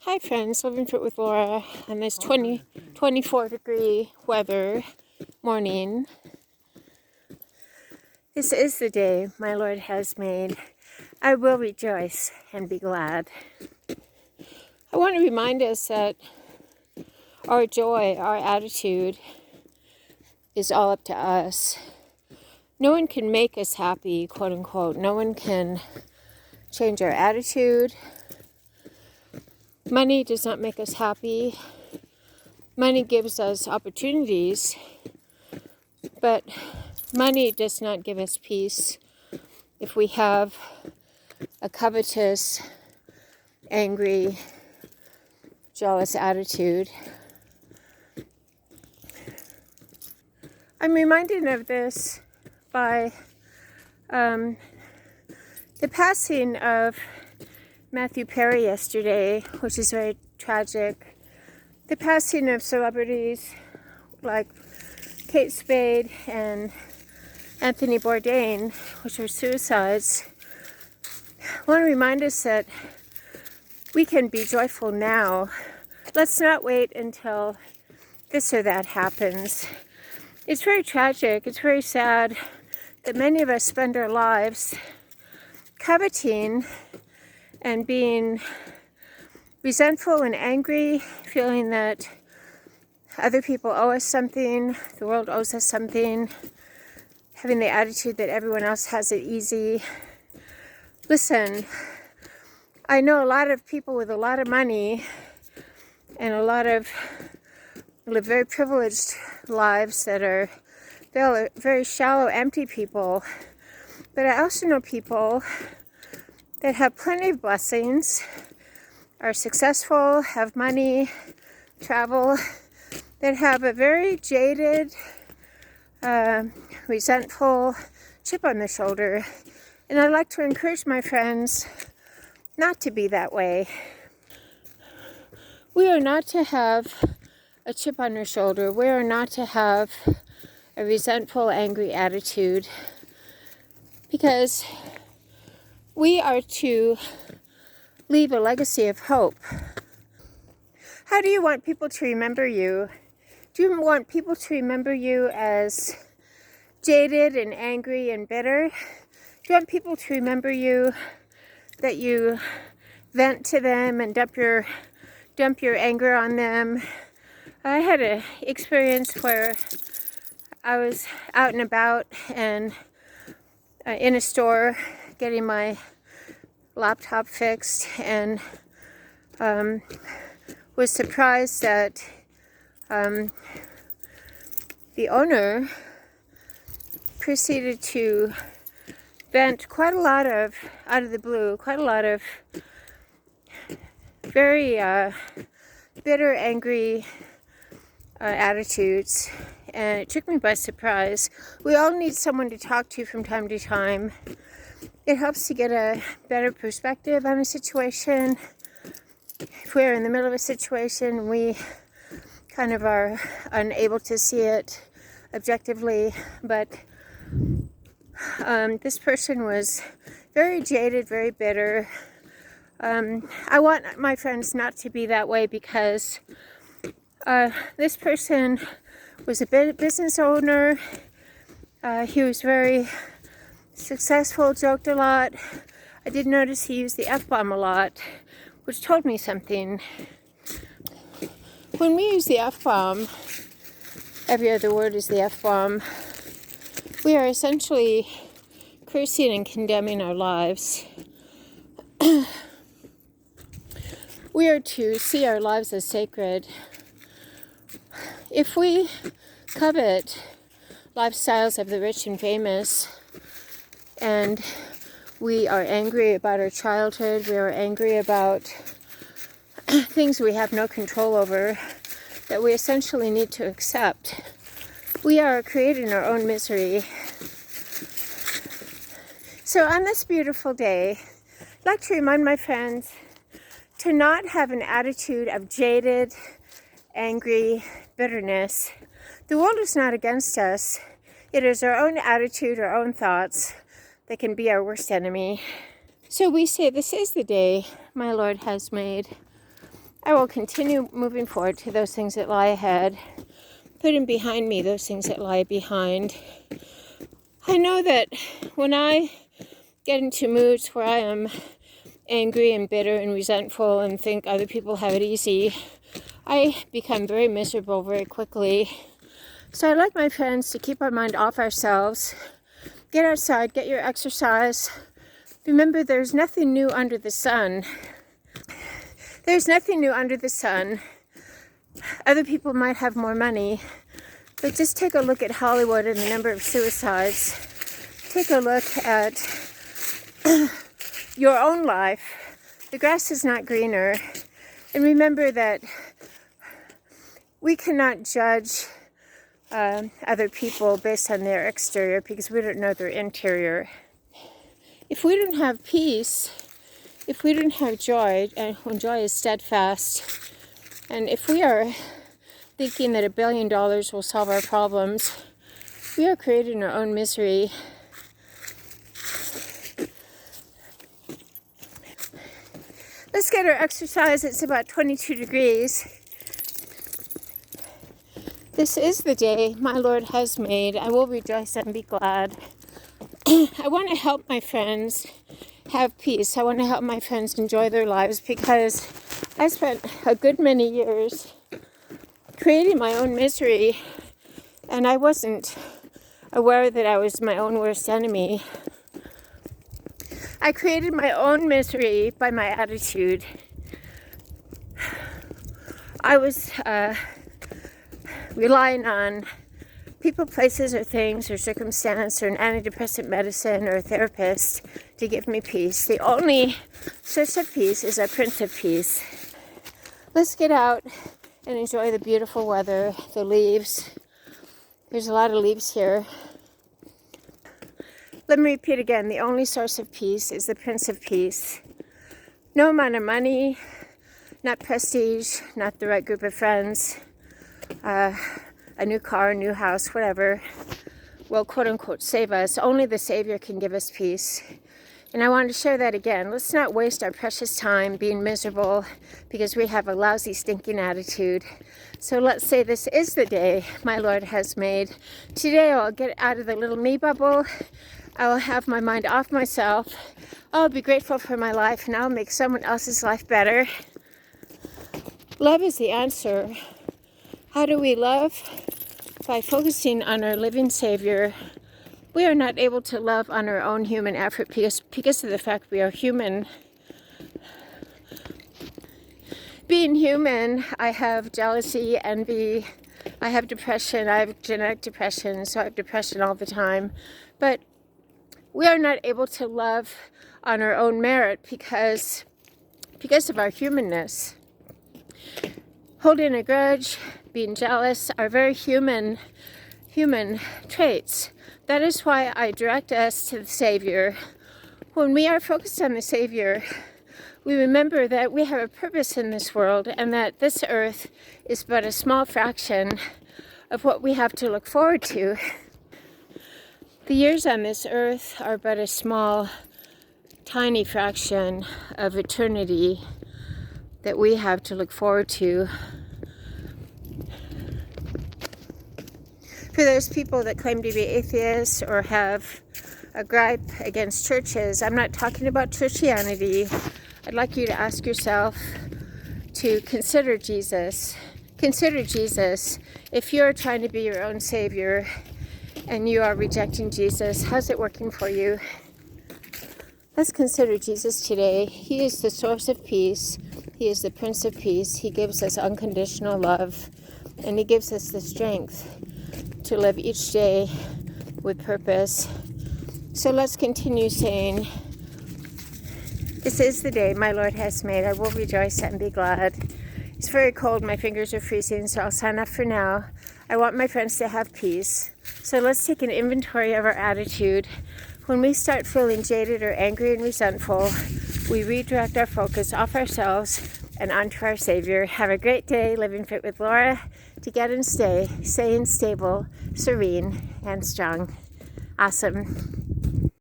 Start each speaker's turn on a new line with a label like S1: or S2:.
S1: Hi friends, living fruit with Laura on this 24-degree weather morning. This is the day my Lord has made. I will rejoice and be glad. I want to remind us that our joy, our attitude is all up to us. No one can make us happy, quote unquote. No one can change our attitude. Money does not make us happy. Money gives us opportunities, but money does not give us peace if we have a covetous, angry, jealous attitude. I'm reminded of this by the passing of Matthew Perry yesterday, which is very tragic. The passing of celebrities like Spade and Anthony Bourdain, which were suicides. I want to remind us that we can be joyful now. Let's not wait until this or that happens. It's very tragic, it's very sad that many of us spend our lives coveting and being resentful and angry, feeling that other people owe us something, the world owes us something, having the attitude that everyone else has it easy. Listen, I know a lot of people with a lot of money and live very privileged lives that are very shallow, empty people. But I also know people that have plenty of blessings, are successful, have money, travel, that have a very jaded, resentful chip on their shoulder. And I'd like to encourage my friends not to be that way. We are not to have a chip on our shoulder. We are not to have a resentful, angry attitude, because we are to leave a legacy of hope. How do you want people to remember you? Do you want people to remember you as jaded and angry and bitter? Do you want people to remember you that you vent to them and dump your anger on them? I had an experience where I was out and about and in a store getting my laptop fixed, and was surprised that the owner proceeded to vent quite a lot of, out of the blue, quite a lot of very bitter, angry attitudes, and it took me by surprise. We all need someone to talk to from time to time. It helps to get a better perspective on a situation. If we're in the middle of a situation, we kind of are unable to see it objectively, but this person was very jaded, very bitter. I want my friends not to be that way, because this person was a business owner. He was very successful, joked a lot. I did notice he used the F-bomb a lot, which told me something. When we use the F-bomb, every other word is the F-bomb, we are essentially cursing and condemning our lives. We are to see our lives as sacred. If we covet lifestyles of the rich and famous, and we are angry about our childhood, we are angry about things we have no control over, that we essentially need to accept, we are creating our own misery. So on this beautiful day, I'd like to remind my friends to not have an attitude of jaded, angry bitterness. The world is not against us. It is our own attitude, our own thoughts that can be our worst enemy. So we say, this is the day my Lord has made. I will continue moving forward to those things that lie ahead, putting behind me those things that lie behind. I know that when I get into moods where I am angry and bitter and resentful and think other people have it easy, I become very miserable very quickly. So I'd like my friends to keep our mind off ourselves. Get outside, get your exercise. Remember, there's nothing new under the sun. There's nothing new under the sun. Other people might have more money, but just take a look at Hollywood and the number of suicides. Take a look at your own life. The grass is not greener. And remember that we cannot judge other people based on their exterior because we don't know their interior. If we don't have peace, if we don't have joy, and when joy is steadfast, and if we are thinking that $1 billion will solve our problems, we are creating our own misery. Let's get our exercise. It's about 22 degrees. This is the day my Lord has made. I will rejoice and be glad. I want to help my friends have peace. I want to help my friends enjoy their lives because I spent a good many years creating my own misery, and I wasn't aware that I was my own worst enemy. I created my own misery by my attitude. I was relying on people, places, or things, or circumstance, or an antidepressant medicine, or a therapist to give me peace. The only source of peace is a Prince of Peace. Let's get out and enjoy the beautiful weather, the leaves. There's a lot of leaves here. Let me repeat again, the only source of peace is the Prince of Peace. No amount of money, not prestige, not the right group of friends, a new car, a new house, whatever, will quote-unquote save us. Only the Savior can give us peace. And I want to share that again. Let's not waste our precious time being miserable because we have a lousy, stinking attitude. So let's say this is the day my Lord has made. Today I'll get out of the little me bubble. I will have my mind off myself. I'll be grateful for my life, and I'll make someone else's life better. Love is the answer. How do we love? By focusing on our living Savior. We are not able to love on our own human effort because of the fact we are human. Being human, I have jealousy, envy, I have depression, I have genetic depression, so I have depression all the time. But we are not able to love on our own merit because of our humanness. Holding a grudge, being jealous are very human traits. That is why I direct us to the Savior. When we are focused on the Savior, we remember that we have a purpose in this world and that this earth is but a small fraction of what we have to look forward to. The years on this earth are but a small, tiny fraction of eternity that we have to look forward to. For those people that claim to be atheists or have a gripe against churches, I'm not talking about churchianity. I'd like you to ask yourself to consider Jesus. Consider Jesus. If you're trying to be your own Savior and you are rejecting Jesus, how's it working for you? Let's consider Jesus today. He is the source of peace. He is the Prince of Peace. He gives us unconditional love, and He gives us the strength to live each day with purpose. So let's continue saying, this is the day my Lord has made. I will rejoice and be glad. It's very cold. My fingers are freezing, so I'll sign off for now. I want my friends to have peace. So let's take an inventory of our attitude. When we start feeling jaded or angry and resentful, we redirect our focus off ourselves and onto our Savior. Have a great day living fit with Laura, together and stay sane, stable, serene, and strong. Awesome.